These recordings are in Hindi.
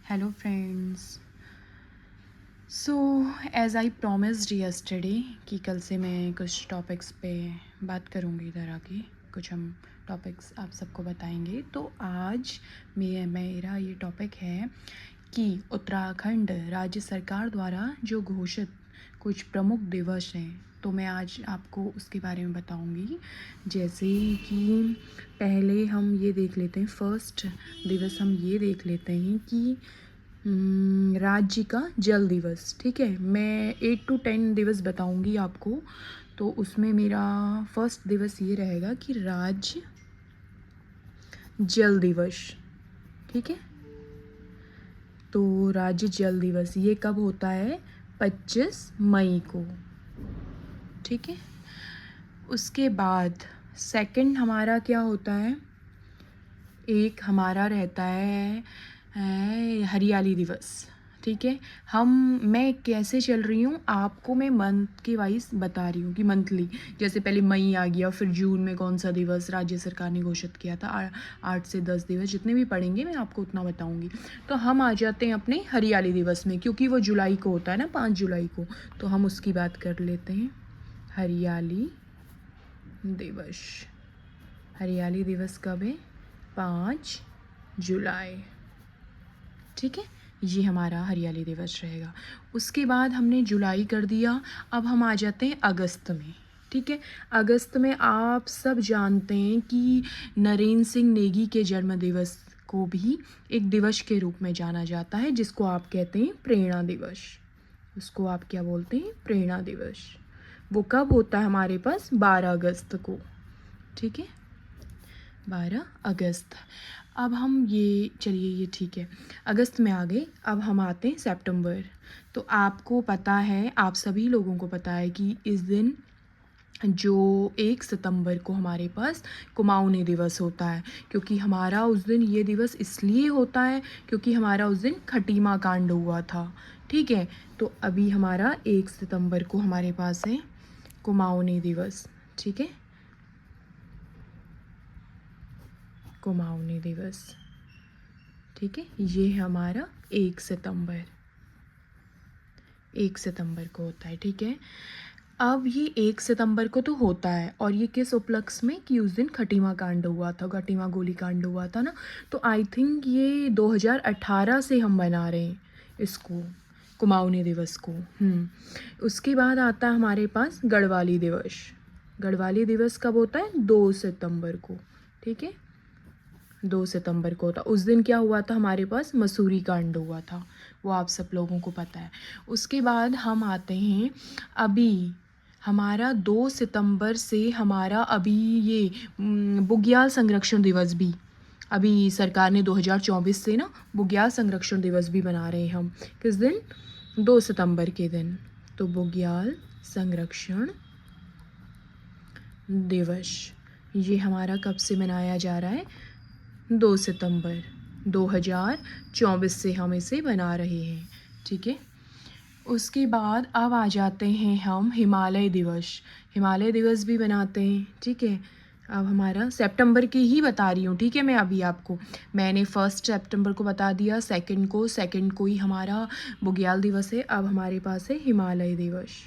Hello friends. So as I promised yesterday कि कल से मैं कुछ टॉपिक्स पे बात करूँगी, इधर आके कुछ हम टॉपिक्स आप सबको बताएंगे। तो आज मेरा ये टॉपिक है कि उत्तराखंड राज्य सरकार द्वारा जो घोषित कुछ प्रमुख दिवस हैं, तो मैं आज आपको उसके बारे में बताऊंगी। जैसे कि पहले हम ये देख लेते हैं, फर्स्ट दिवस हम ये देख लेते हैं कि राज्य का जल दिवस। ठीक है, मैं 8 to 10 दिवस बताऊंगी आपको। तो उसमें मेरा फर्स्ट दिवस ये रहेगा कि राज्य जल दिवस। ठीक है, तो राज्य जल दिवस ये कब होता है? 25 मई को। ठीक है, उसके बाद सेकंड हमारा क्या होता है? एक हमारा रहता है हरियाली दिवस। ठीक है, मैं कैसे चल रही हूँ आपको मैं मंथ के वाइज बता रही हूँ कि मंथली, जैसे पहले मई आ गया, फिर जून में कौन सा दिवस राज्य सरकार ने घोषित किया था। 8 से 10 दिवस जितने भी पढ़ेंगे मैं आपको उतना बताऊँगी। तो हम आ जाते हैं अपने हरियाली दिवस में, क्योंकि वो जुलाई को होता है ना, 5 जुलाई को। तो हम उसकी बात कर लेते हैं। हरियाली दिवस, हरियाली दिवस कब है? 5 जुलाई। ठीक है, ये हमारा हरियाली दिवस रहेगा। उसके बाद हमने जुलाई कर दिया, अब हम आ जाते हैं अगस्त में। ठीक है, अगस्त में आप सब जानते हैं कि नरेंद्र सिंह नेगी के जन्म दिवस को भी एक दिवस के रूप में जाना जाता है, जिसको आप कहते हैं प्रेरणा दिवस। उसको आप क्या बोलते हैं? प्रेरणा दिवस। वो कब होता है हमारे पास? 12 अगस्त को। ठीक है, 12 अगस्त। अब हम ये चलिए, ये ठीक है, अगस्त में आ गए। अब हम आते हैं सितंबर। तो आपको पता है, आप सभी लोगों को पता है कि इस दिन जो 1 सितंबर को हमारे पास कुमाऊनी दिवस होता है, क्योंकि हमारा उस दिन ये दिवस इसलिए होता है क्योंकि हमारा उस दिन खटीमा कांड हुआ था। ठीक है, तो अभी हमारा 1 सितंबर को हमारे पास है कुमाऊनी दिवस। ठीक है, कुमाऊनी दिवस। ठीक है, ये है हमारा 1 सितंबर, 1 सितंबर को होता है। ठीक है, अब ये 1 सितंबर को तो होता है, और ये किस उपलक्ष्य में? कि उस दिन खटीमा कांड हुआ था, खटीमा गोली कांड हुआ था ना। तो आई थिंक ये 2018 से हम मना रहे हैं इसको, कुमाऊनी दिवस को। उसके बाद आता है हमारे पास गढ़वाली दिवस। गढ़वाली दिवस कब होता है? 2 सितंबर को। ठीक है, 2 सितंबर को था। उस दिन क्या हुआ था हमारे पास? मसूरी कांड हुआ था, वो आप सब लोगों को पता है। उसके बाद हम आते हैं, अभी हमारा 2 सितंबर से हमारा अभी ये बुग्याल संरक्षण दिवस भी, अभी सरकार ने 2024 से ना बुग्याल संरक्षण दिवस भी बना रहे हैं हम। किस दिन? 2 सितंबर के दिन। तो बुग्याल संरक्षण दिवस ये हमारा कब से मनाया जा रहा है? 2 सितंबर 2024 से हम इसे बना रहे हैं। ठीक है, उसके बाद अब आ जाते हैं हम हिमालय दिवस। हिमालय दिवस भी बनाते हैं। ठीक है, अब हमारा सितंबर की ही बता रही हूँ। ठीक है, मैं अभी आपको, मैंने 1 सितंबर को बता दिया, सेकंड को ही हमारा बुग्याल दिवस है। अब हमारे पास है हिमालय दिवस।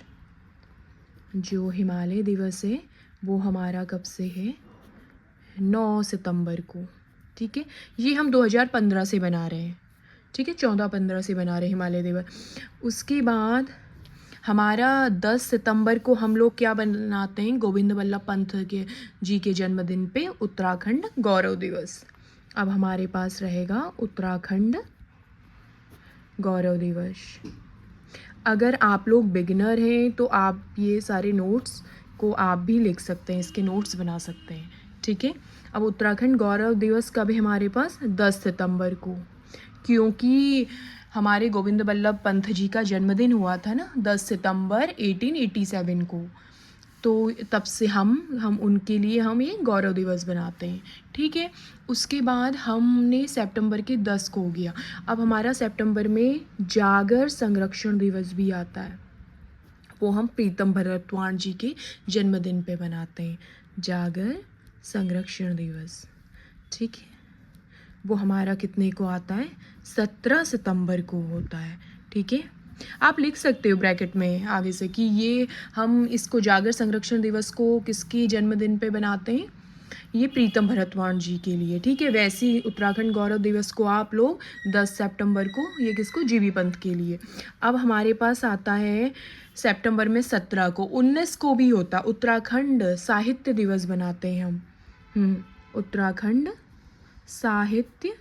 जो हिमालय दिवस है वो हमारा कब से है? 9 सितंबर को। ठीक है, ये हम 2015 से बना रहे हैं। ठीक है, 14-15 से बना रहे हैं हिमालय दिवस। उसके बाद हमारा 10 सितंबर को हम लोग क्या बनाते हैं? गोविंद बल्लभ पंत के जी के जन्मदिन पे उत्तराखंड गौरव दिवस। अब हमारे पास रहेगा उत्तराखंड गौरव दिवस। अगर आप लोग बिगिनर हैं तो आप ये सारे नोट्स को आप भी लिख सकते हैं, इसके नोट्स बना सकते हैं। ठीक है, अब उत्तराखंड गौरव दिवस कब है हमारे पास? 10 सितंबर को, क्योंकि हमारे गोविंद बल्लभ पंत जी का जन्मदिन हुआ था ना 10 सितंबर 1887 को। तो तब से हम उनके लिए हम ये गौरव दिवस बनाते हैं। ठीक है, उसके बाद हमने सितंबर के 10 को हो गया। अब हमारा सितंबर में जागर संरक्षण दिवस भी आता है, वो हम प्रीतम भरतवाण जी के जन्मदिन पे बनाते हैं, जागर संरक्षण दिवस। ठीक है, वो हमारा कितने को आता है, 17 सितंबर को होता है। ठीक है, आप लिख सकते हो ब्रैकेट में आगे से कि ये हम इसको जागर संरक्षण दिवस को किसके जन्मदिन पे बनाते हैं, ये प्रीतम भरतवाण जी के लिए। ठीक है, वैसे ही उत्तराखंड गौरव दिवस को आप लोग 10 सितंबर को, ये किसको, जीबी पंत के लिए। अब हमारे पास आता है सितंबर में 17 को, 19 को भी होता, उत्तराखंड साहित्य दिवस बनाते हैं हम। उत्तराखंड साहित्य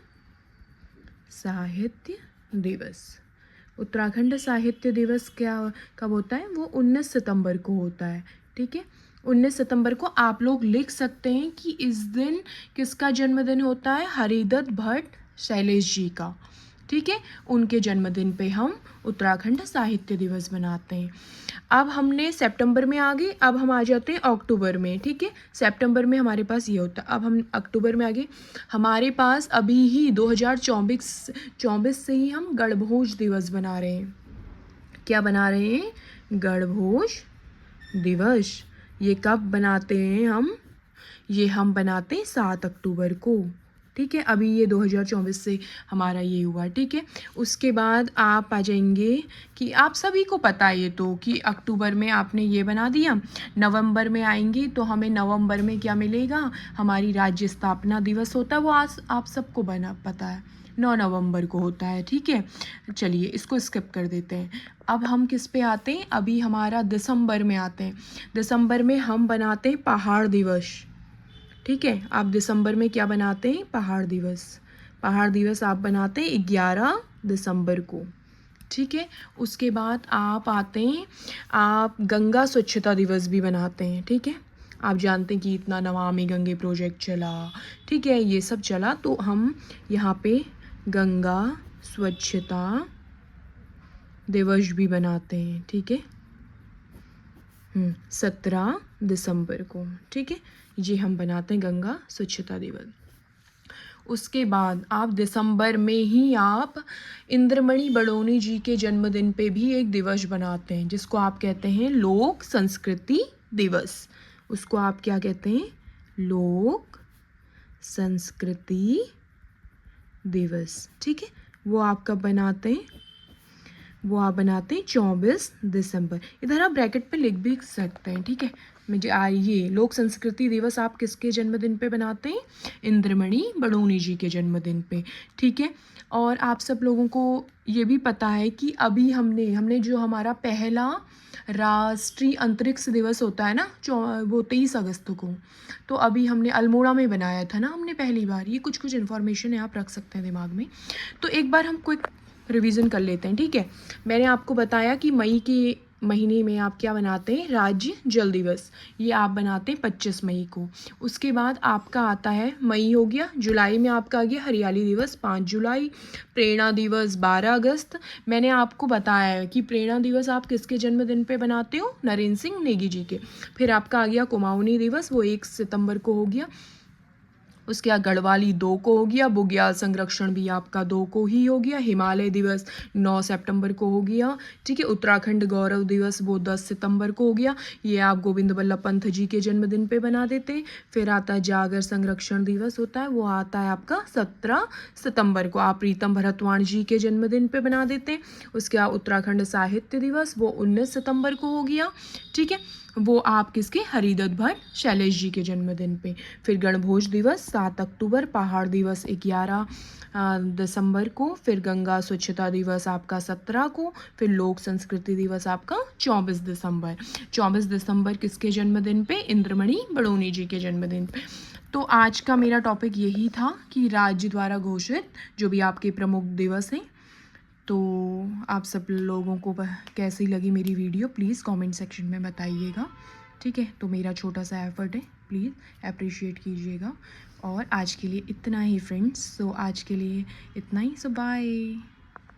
दिवस। उत्तराखंड साहित्य दिवस क्या कब होता है, वो 19 सितंबर को होता है। ठीक है, 19 सितंबर को आप लोग लिख सकते हैं कि इस दिन किसका जन्मदिन होता है, हरिदत्त भट्ट शैलेश जी का। ठीक है, उनके जन्मदिन पे हम उत्तराखंड साहित्य दिवस मनाते हैं। अब हमने सितंबर में आ गए, अब हम आ जाते हैं अक्टूबर में। ठीक है, सितंबर में हमारे पास ये होता है, अब हम अक्टूबर में आ गए। हमारे पास अभी ही 2024 से ही हम गणभोज दिवस बना रहे हैं। क्या बना रहे हैं, गणभोज दिवस। ये कब बनाते हैं हम, ये हम बनाते हैं 7 अक्टूबर को। ठीक है, अभी ये 2024 से हमारा ये हुआ। ठीक है, उसके बाद आप आ जाएंगे कि आप सभी को पता है ये तो कि अक्टूबर में आपने ये बना दिया। नवंबर में आएंगे तो हमें नवंबर में क्या मिलेगा, हमारी राज्य स्थापना दिवस होता है, वो आज आप सबको बना पता है, 9 नवंबर को होता है। ठीक है, चलिए इसको स्किप कर देते हैं। अब हम किस पे आते हैं, अभी हमारा दिसंबर में आते हैं। दिसंबर में हम बनाते हैं पहाड़ दिवस। ठीक है, आप दिसंबर में क्या बनाते हैं, पहाड़ दिवस। पहाड़ दिवस आप बनाते हैं 11 दिसंबर को। ठीक है, उसके बाद आप आते हैं, आप गंगा स्वच्छता दिवस भी बनाते हैं। ठीक है, आप जानते हैं कि इतना नमामि गंगे प्रोजेक्ट चला। ठीक है, ये सब चला, तो हम यहाँ पे गंगा स्वच्छता दिवस भी बनाते हैं। ठीक है, 17 दिसंबर को। ठीक है, ये हम बनाते हैं गंगा स्वच्छता दिवस। उसके बाद आप दिसंबर में ही आप इंद्रमणि बडोनी जी के जन्मदिन पे भी एक दिवस बनाते हैं, जिसको आप कहते हैं लोक संस्कृति दिवस। उसको आप क्या कहते हैं, लोक संस्कृति दिवस। ठीक है, वो आप कब बनाते हैं, वो आप बनाते हैं 24 दिसंबर। इधर आप ब्रैकेट पे लिख भी सकते हैं। ठीक है, मुझे ये लोक संस्कृति दिवस आप किसके जन्मदिन पे बनाते हैं, इंद्रमणि बडोनी जी के जन्मदिन पे। ठीक है, और आप सब लोगों को ये भी पता है कि अभी हमने जो हमारा पहला राष्ट्रीय अंतरिक्ष दिवस होता है ना, वो 23 अगस्त को, तो अभी हमने अल्मोड़ा में बनाया था ना हमने पहली बार। ये कुछ इन्फॉर्मेशन है, आप रख सकते हैं दिमाग में। तो एक बार हम क्विक रिवीजन कर लेते हैं। ठीक है, मैंने आपको बताया कि मई के महीने में आप क्या बनाते हैं, राज्य जल दिवस, ये आप बनाते हैं 25 मई को। उसके बाद आपका आता है, मई हो गया, जुलाई में आपका आ गया हरियाली दिवस 5 जुलाई, प्रेरणा दिवस 12 अगस्त। मैंने आपको बताया है कि प्रेरणा दिवस आप किसके जन्मदिन पे बनाते हो, नरेंद्र सिंह नेगी जी के। फिर आपका आ गया कुमाऊनी दिवस, वो 1 सितंबर को हो गया। उसके बाद गढ़वाली 2 को हो गया, बुग्याल संरक्षण भी आपका 2 को ही हो गया। हिमालय दिवस 9 सितंबर को हो गया। ठीक है, उत्तराखंड गौरव दिवस वो 10 सितंबर को हो गया, ये आप गोविंद बल्लभ पंत जी के जन्मदिन पे बना देते हैं। फिर आता है जागर संरक्षण दिवस होता है, वो आता है आपका 17 सितंबर को, आप प्रीतम भरतवाण जी के जन्मदिन पे बना देते हैं। उसके बाद उत्तराखंड साहित्य दिवस वो 19 सितंबर को हो गया। ठीक है, वो आप किसके, हरिदत्त भट्ट शैलेश जी के जन्मदिन पे। फिर गणभोज दिवस 7 अक्टूबर, पहाड़ दिवस 11 दिसंबर को, फिर गंगा स्वच्छता दिवस आपका 17 को, फिर लोक संस्कृति दिवस आपका 24 दिसंबर। 24 दिसंबर किसके जन्मदिन पे, इंद्रमणि बडोनी जी के जन्मदिन पे। तो आज का मेरा टॉपिक यही था कि राज्य द्वारा घोषित जो भी आपके प्रमुख दिवस हैं। तो आप सब लोगों को कैसी लगी मेरी वीडियो, प्लीज़ कमेंट सेक्शन में बताइएगा। ठीक है, तो मेरा छोटा सा एफर्ट है, प्लीज़ अप्रिशिएट कीजिएगा। और आज के लिए इतना ही फ्रेंड्स, सो आज के लिए इतना ही, सो बाय।